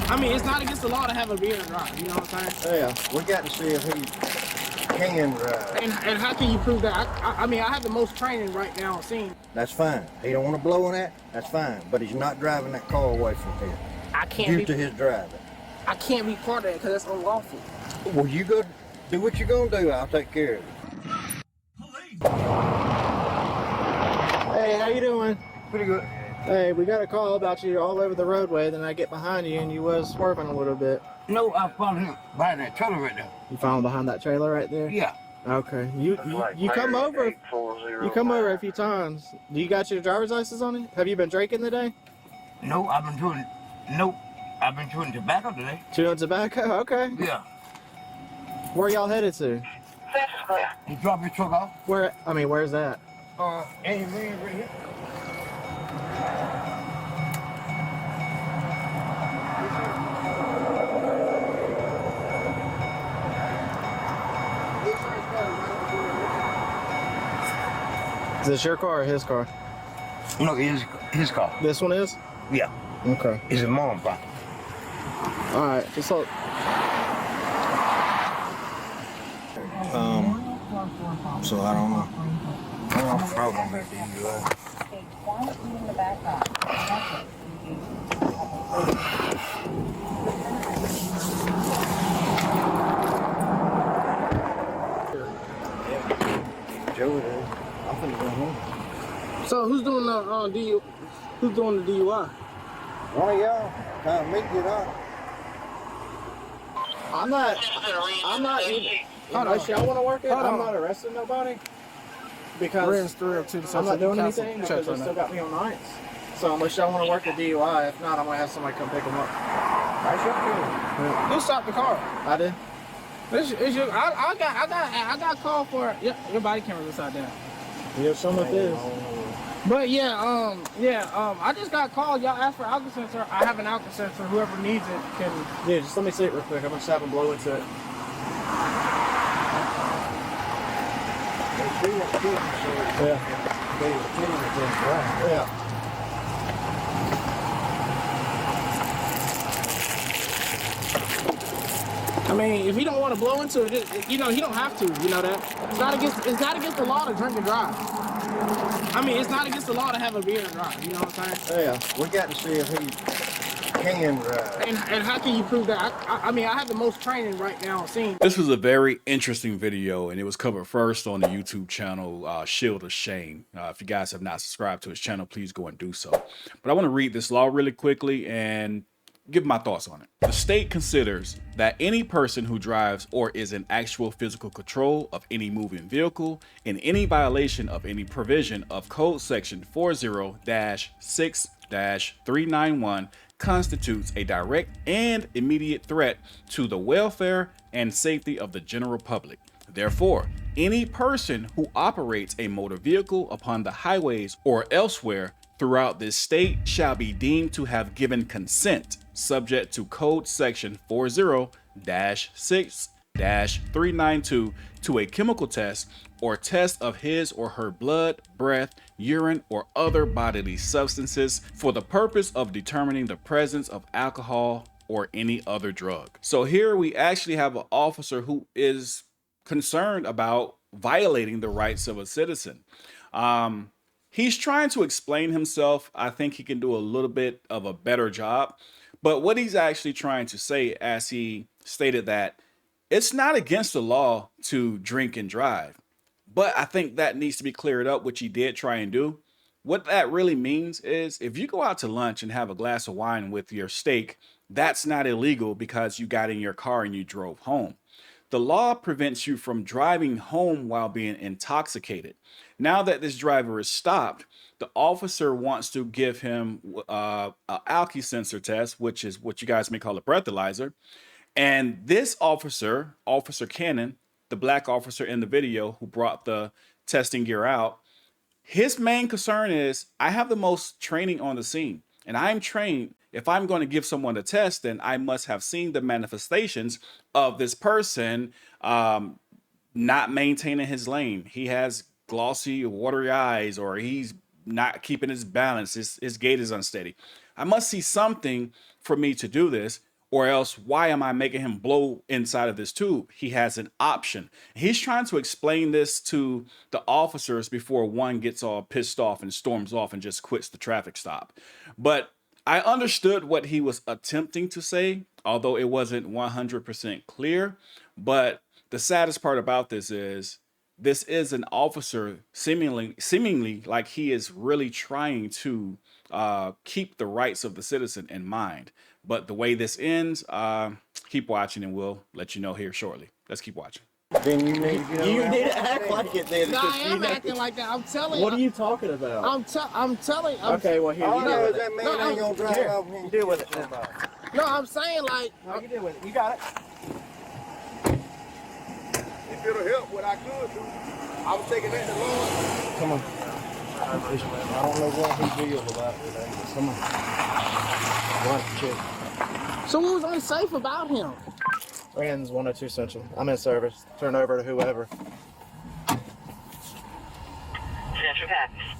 I mean, it's not against the law to have a beer and drive. You know what I'm saying? Yeah, we got to see if he can drive. And how can you prove that? I mean, I have the most training right now on scene. That's fine. He don't want to blow on that. That's fine. But he's not driving that car away from here. I can't due to his driving. I can't be part of that because that's unlawful. Well, you go do what you're gonna do. I'll take care of it. Hey, how you doing? Pretty good. Hey, we got a call about you all over the roadway. Then I get behind you and you was swerving a little bit. No, I found him behind that trailer right there. You found behind that trailer right there? Yeah. Okay. You come over. You come over a few times. Do you got your driver's license on it? Have you been drinking today? No, I've been chewing tobacco today. Chewing tobacco? Okay. Yeah. Where y'all headed to? You drop your truck off? Where? I mean, where's that? Any man right here. Is this your car or his car? No, his car. This one is? Yeah. Okay. It's a mom car. All right. Just hold. So I don't know. I don't have a problem with the Joe it is. I'm finna go home. So who's doing the Who's doing the DUI? One of y'all. Time me get up. I'm not even. Unless y'all want to work it, I'm not arresting nobody. Because I'm not doing anything because they still got me on nights. So unless y'all want to work the DUI, if not, I'm gonna have somebody come pick them up. Who stopped the car? I did. I got called for it. Yeah, your body camera's upside down. Yeah, some of this. But yeah, I just got called. Y'all asked for alcohol sensor. I have an alcohol sensor. Whoever needs it can. Yeah, just let me see it real quick. I'm gonna just have them blow into it. Yeah. Yeah. I mean, if he don't want to blow into it, you know, he don't have to. You know that. It's not against the law to drink and drive. I mean, it's not against the law to have a beer and drive. You know what I'm saying? Yeah. We got to see if he can drive. And how can you prove that? I mean, I have the most training right now on scene. This was a very interesting video, and it was covered first on the YouTube channel Shield of Shame. If you guys have not subscribed to his channel, please go and do so. But I want to read this law really quickly and give my thoughts on it. The state considers that any person who drives or is in actual physical control of any moving vehicle in any violation of any provision of Code Section 40-6-391 constitutes a direct and immediate threat to the welfare and safety of the general public. Therefore, any person who operates a motor vehicle upon the highways or elsewhere throughout this state shall be deemed to have given consent, subject to Code Section 40-6-392, to a chemical test or test of his or her blood, breath, urine, or other bodily substances for the purpose of determining the presence of alcohol or any other drug. So here we actually have an officer who is concerned about violating the rights of a citizen. He's trying to explain himself. I think he can do a little bit of a better job. But what he's actually trying to say, as he stated, that it's not against the law to drink and drive. But I think that needs to be cleared up, which he did try and do. What that really means is if you go out to lunch and have a glass of wine with your steak, that's not illegal because you got in your car and you drove home. The law prevents you from driving home while being intoxicated. Now that this driver is stopped, the officer wants to give him an alky sensor test, which is what you guys may call a breathalyzer. And this officer, Officer Cannon, the black officer in the video who brought the testing gear out, his main concern is, I have the most training on the scene, and I'm trained. If I'm going to give someone a test, then I must have seen the manifestations of this person not maintaining his lane. He has glossy, watery eyes, or he's not keeping his balance. His gait is unsteady. I must see something for me to do this, Or else, why am I making him blow inside of this tube? He has an option. He's trying to explain this to the officers before one gets all pissed off and storms off and just quits the traffic stop. But I understood what he was attempting to say, although it wasn't 100% clear. But the saddest part about this is an officer seemingly like he is really trying to keep the rights of the citizen in mind. But the way this ends, keep watching and we'll let you know here shortly. Let's keep watching. Then you need to act like it then. No, I am acting like that. I'm telling you. What are you talking about? I'm telling. Okay, well here, you deal with it. That man ain't gonna drive off You deal with it. No, I'm saying like. No, you deal with it. You got it. If it'll help what I could do, I was taking that to Lord. Come on. I don't know what he feels about today. Come on. One, check. So what was unsafe about him? Rand's 102 Central. I'm in service. Turn over to whoever. Central Package.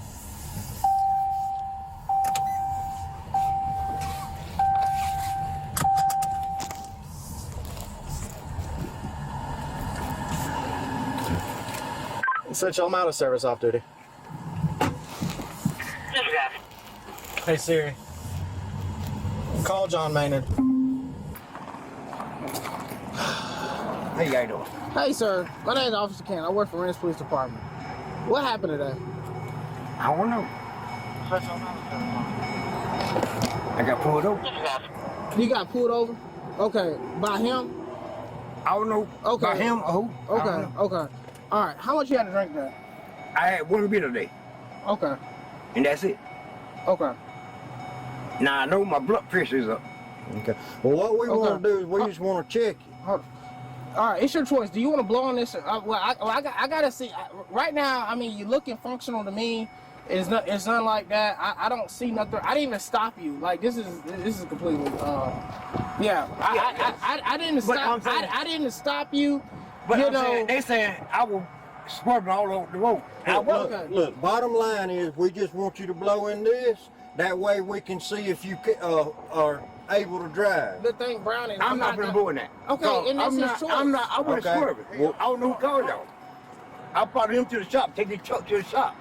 Central, I'm out of service, off duty. Central Package. Hey Siri. Call John Maynard. How you guys doing? Hey, sir. My name is Officer Ken. I work for Ren's Police Department. What happened today? I don't know. I got pulled over. You got pulled over? Okay. By him? I don't know. Okay. By him or who? I don't Okay. know. Okay. All right. How much you had to drink today? I had one beer today, Okay. and that's it. Okay. Now I know my blood pressure is up. Okay. Well, what we want Okay. to do is we just want to check you. Hold on. All right, it's your choice. Do you want to blow on this? I gotta see. Right now, I mean, you're looking functional to me. It's nothing like that. I don't see nothing. I didn't even stop you. Like this is completely. Yeah. I didn't stop. I didn't stop you. But you I'm know. saying, they saying I was swerving all over the road. I was. Look, bottom line is we just want you to blow in this. That way we can see if you are able to drive. The thing, Brownie. I'm not been doing that. Okay, and that's his choice. I wasn't Okay. swerving. Well, I don't know who called y'all. I brought him to the shop, take the truck to the shop.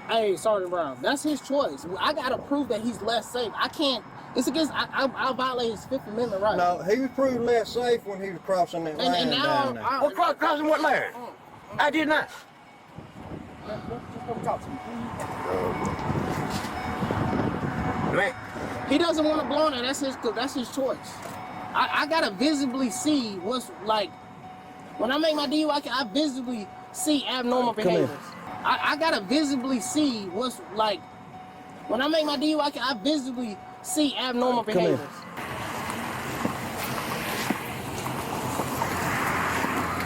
Hey, Sergeant Brown, that's his choice. I gotta prove that he's less safe. I can't. It's against. I violate his Fifth Amendment right. No, he was proved less safe when he was crossing that line And now down there. What crossing what line? I did not. Let's come talk to me. Man, He doesn't want to blow on it. That's his choice. I gotta visibly see what's like. When I make my DUI, I visibly see abnormal behaviors. I gotta visibly see what's like. When I make my DUI, I visibly see abnormal behaviors.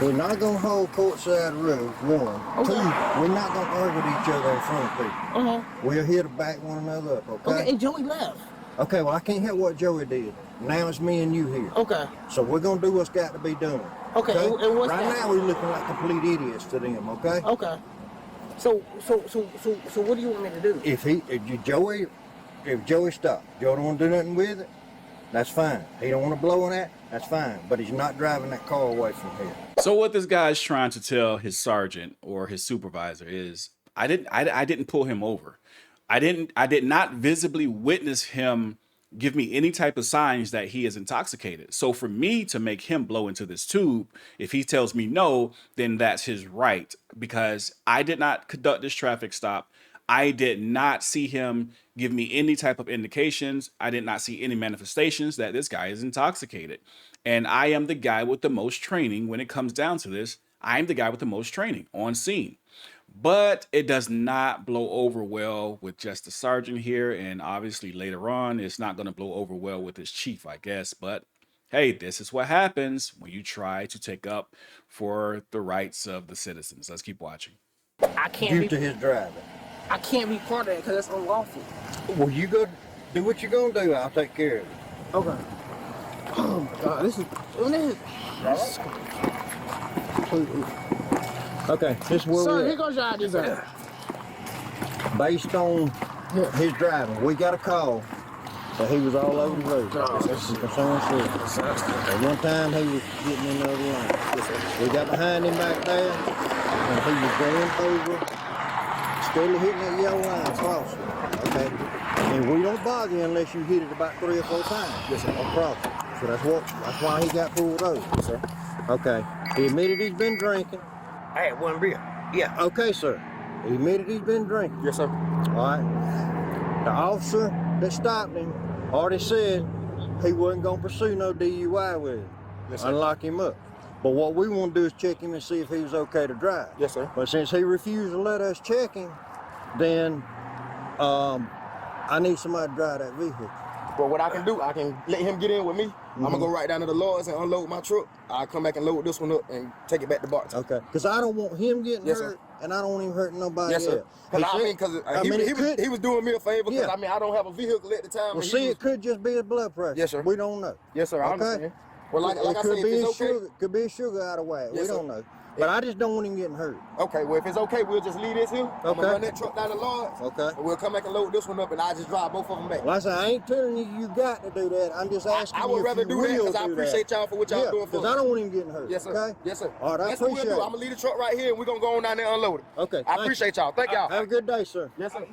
We're not going to hold courtside rules, one. Okay. Two, we're not going to argue with each other in front of people. We're here to back one another up, okay? Okay, and Joey left. Okay, well, I can't help what Joey did. Now it's me and you here. Okay. So we're going to do what's got to be done. Okay, and what's right that? now we're looking like complete idiots to them, okay? Okay. So what do you want me to do? If Joey stopped, Joey don't want to do nothing with it, that's fine. He don't want to blow on that, that's fine. But he's not driving that car away from here. So what this guy is trying to tell his sergeant or his supervisor is, I didn't pull him over. I did not visibly witness him give me any type of signs that he is intoxicated. So for me to make him blow into this tube, if he tells me no, then that's his right, because I did not conduct this traffic stop. I did not see him give me any type of indications. I did not see any manifestations that this guy is intoxicated. And I am the guy with the most training when it comes down to this. I'm the guy with the most training on scene. But it does not blow over well with just the sergeant here. And obviously later on, it's not going to blow over well with his chief, I guess. But hey, this is what happens when you try to take up for the rights of the citizens. Let's keep watching. I can't Due to his driving. I can't be part of that because that's unlawful. Well, you go do what you're going to do. I'll take care of it. Okay. Oh my God, this is completely. Okay, this is where Sir, we're here at. goes your ID back. Based on his driving, we got a call But he was all over the road. At one time he was getting in the other lane. We got behind him back there, and he was going over, steadily hitting that yellow line, crossing. Okay? And we don't bother you unless you hit it about 3 or 4 times. Yes, sir. Across. So that's why he got pulled over. Yes, sir. Okay. He admitted he's been drinking. I had 1 beer. Yeah. Okay, sir. He admitted he's been drinking. Yes, sir. All right. The officer that stopped him already said he wasn't going to pursue no DUI with him. Yes, sir. And lock him up. But what we want to do is check him and see if he was okay to drive. Yes, sir. But since he refused to let us check him, then I need somebody to drive that vehicle. Well, what I can do, I can let him get in with me. I'm gonna go right down to the Lords and unload my truck. I'll come back and load this one up and take it back to Barton. Okay. Because I don't want him getting hurt, and I don't want him hurting nobody else. Because he was doing me a favor. Because I don't have a vehicle at the time. Well, see, it could just be his blood pressure. Yes, sir. We don't know. Yes, sir. I understand. Well, like I said, if it's okay, could be his sugar out of whack. Yes, we don't know. But I just don't want him getting hurt. Okay, well, if it's okay, we'll just leave this here. I'm gonna run that truck down the Lords. Okay. And we'll come back and load this one up, and I'll just drive both of them back. Well, I said, I ain't telling you got to do that. I'm just asking you. I would rather do that because I appreciate y'all for what y'all doing for us. Because I don't want him getting hurt. Yes, sir. Okay? Yes, sir. All right, I appreciate it. That's what we'll do. I'm gonna leave the truck right here, and we're gonna go on down there and unload it. Okay. I appreciate y'all. Thank y'all. Have a good day, sir. Yes, sir.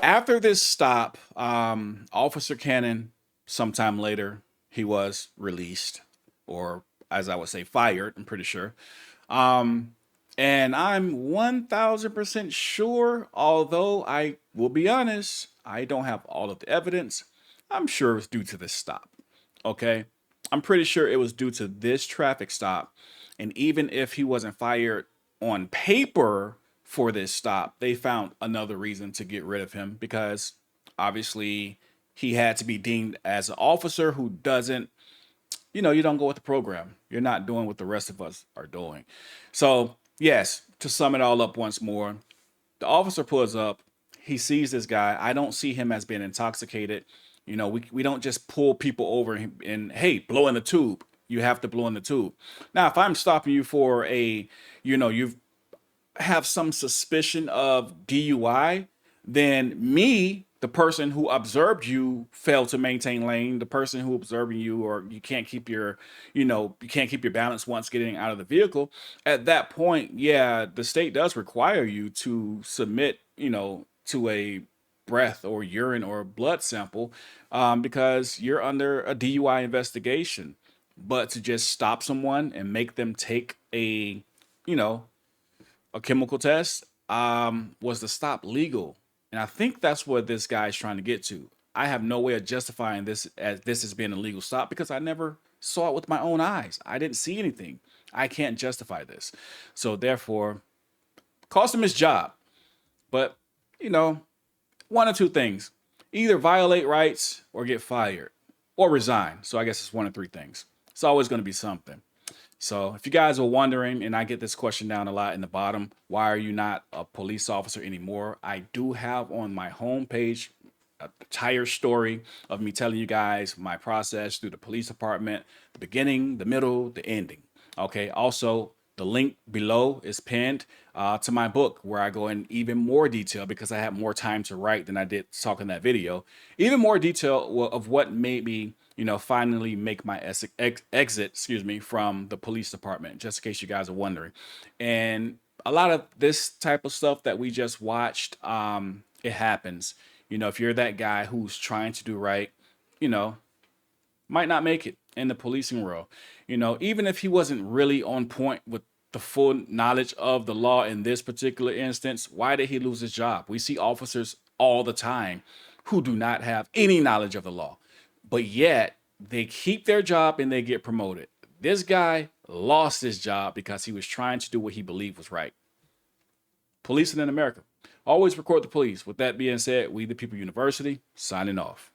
After this stop, Officer Cannon, sometime later, he was released, or as I would say, fired, I'm pretty sure. And I'm 1000% sure, although I will be honest, I don't have all of the evidence. I'm sure it was due to this stop. Okay. I'm pretty sure it was due to this traffic stop. And even if he wasn't fired on paper for this stop, they found another reason to get rid of him, because obviously he had to be deemed as an officer who doesn't, you don't go with the program. You're not doing what the rest of us are doing. So yes, to sum it all up once more, the officer pulls up, he sees this guy. I don't see him as being intoxicated. We don't just pull people over and hey, blow in the tube. You have to blow in the tube. Now, if I'm stopping you for you've have some suspicion of DUI, then me, the person who observed you, failed to maintain lane, the person who observing you, or you can't keep your balance once getting out of the vehicle. At that point, yeah, the state does require you to submit, to a breath or urine or blood sample, because you're under a DUI investigation. But to just stop someone and make them take a chemical test, was the stop legal? And I think that's what this guy's trying to get to. I have no way of justifying this as being a legal stop because I never saw it with my own eyes. I didn't see anything. I can't justify this. So therefore, cost him his job. But, one of two things. Either violate rights or get fired or resign. So I guess it's one of three things. It's always going to be something. So if you guys are wondering, and I get this question down a lot in the bottom, why are you not a police officer anymore? I do have on my homepage an entire story of me telling you guys my process through the police department, the beginning, the middle, the ending. Okay. Also, the link below is pinned to my book, where I go in even more detail because I had more time to write than I did talk in that video. Even more detail of what made me, finally make my exit, from the police department, just in case you guys are wondering. And a lot of this type of stuff that we just watched, it happens. If you're that guy who's trying to do right, might not make it in the policing world. Even if he wasn't really on point with the full knowledge of the law in this particular instance, why did he lose his job? We see officers all the time who do not have any knowledge of the law, but yet they keep their job and they get promoted. This guy lost his job because he was trying to do what he believed was right. Policing in America. Always record the police. With that being said, We the People University, signing off.